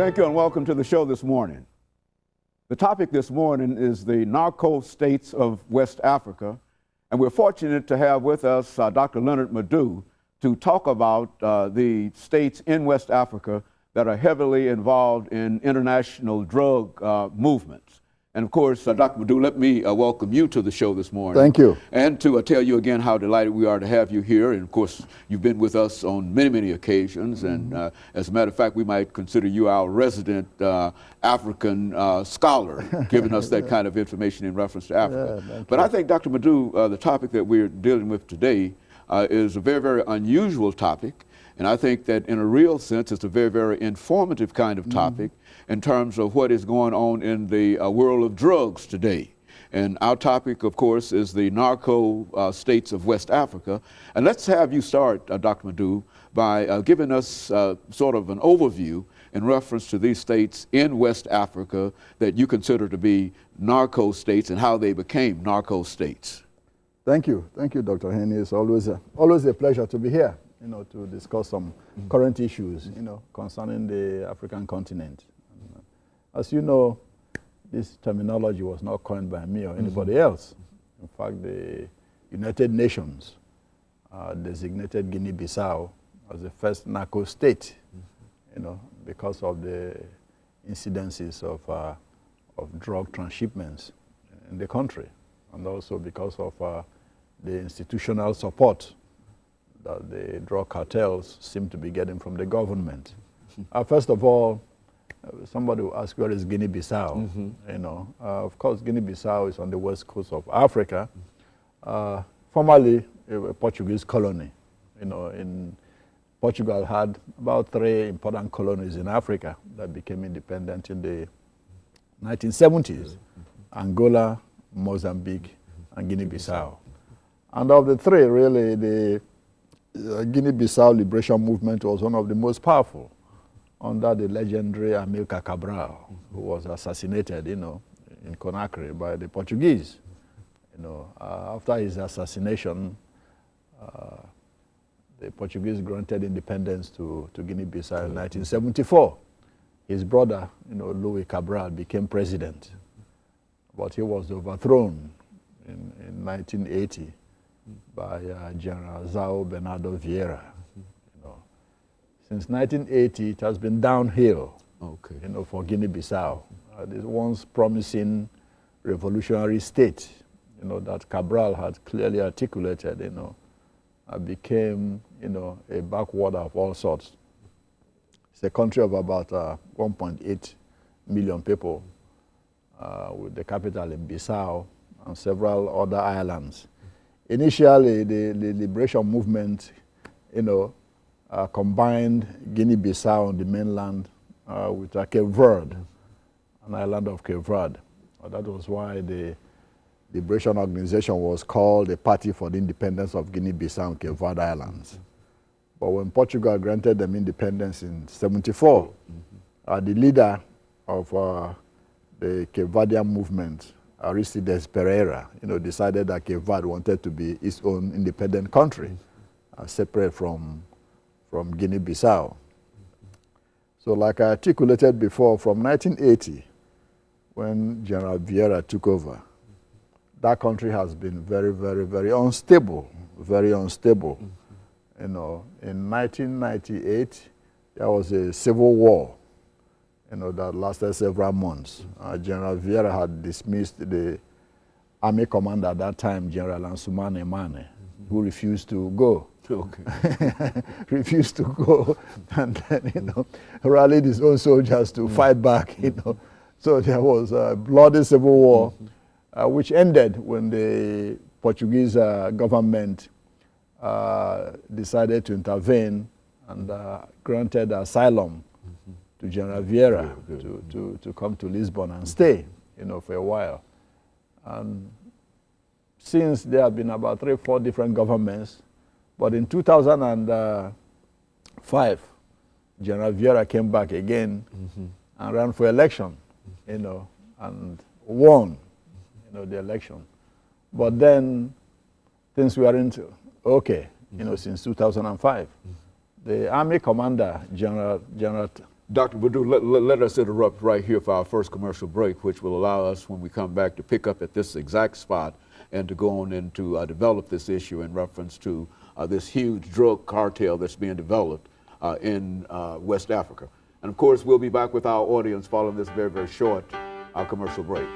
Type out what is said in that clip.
Thank you and welcome to the show this morning. The topic this morning is the Narco States of West Africa, and we're fortunate to have with us Dr. LMadu to talk about the states in West Africa that are heavily involved in international drug movements. And of course, Dr. LMadu, let me welcome you to the show this morning. Thank you. And to tell you again how delighted we are to have you here. And of course, you've been with us on many, many occasions. And as a matter of fact, we might consider you our resident African scholar, giving us that kind of information in reference to Africa. Yeah, but I think, Dr. LMadu, the topic that we're dealing with today is a very, very unusual topic. And I think that in a real sense, it's a very, very informative kind of topic in terms of what is going on in the world of drugs today. And our topic, of course, is the narco states of West Africa. And let's have you start, Dr. LMadu, by giving us sort of an overview in reference to these states in West Africa that you consider to be narco states and how they became narco states. Thank you, Dr. Haney. It's always a pleasure to be here, to discuss some current issues, concerning the African continent. As you know, this terminology was not coined by me or anybody else. In fact, the United Nations designated Guinea Bissau as the first narco state, because of the incidences of drug transshipments in the country, and also because of the institutional support that the drug cartels seem to be getting from the government. First of all, somebody will ask, where is Guinea Bissau? Of course, Guinea Bissau is on the west coast of Africa, formerly a Portuguese colony. Portugal had about 3 important colonies in Africa that became independent in the 1970s: Angola, Mozambique, and Guinea Bissau. And of the 3, really, the Guinea Bissau liberation movement was one of the most powerful, under the legendary Amilcar Cabral, who was assassinated, in Conakry by the Portuguese. After his assassination, the Portuguese granted independence to Guinea-Bissau in 1974. His brother, Louis Cabral, became president, but he was overthrown in 1980 by General Joao Bernardo Viera. Since 1980, it has been downhill, for Guinea-Bissau. This once promising revolutionary state, that Cabral had clearly articulated, became, a backwater of all sorts. It's a country of about 1.8 million people, with the capital in Bissau and several other islands. Initially, the liberation movement, combined Guinea-Bissau on the mainland with Cape Verde, an island of Cape Verde. That was why the liberation organization was called the Party for the Independence of Guinea-Bissau and Cape Verde Islands. But when Portugal granted them independence in 1974, the leader of the Cape Verdean movement, Aristides Pereira, decided that Cape Verde wanted to be its own independent country, separate from Guinea-Bissau. So like I articulated before, from 1980, when General Viera took over, that country has been very, very, very unstable, very unstable. In 1998, there was a civil war, that lasted several months. General Viera had dismissed the army commander at that time, General Ansumane Mane, who refused to go. Refused to go, and then, rallied his own soldiers to fight back, So there was a bloody civil war, which ended when the Portuguese government decided to intervene and granted asylum to General Viera to come to Lisbon and stay, for a while. And since there have been about 3 or 4 different governments, but in 2005, General Viera came back again and ran for election, and won, the election. But then things weren't okay, since 2005. The army commander, General Dr. Badu, let us interrupt right here for our first commercial break, which will allow us, when we come back, to pick up at this exact spot and to go on and to develop this issue in reference to this huge drug cartel that's being developed in West Africa. And of course, we'll be back with our audience following this very, very short commercial break.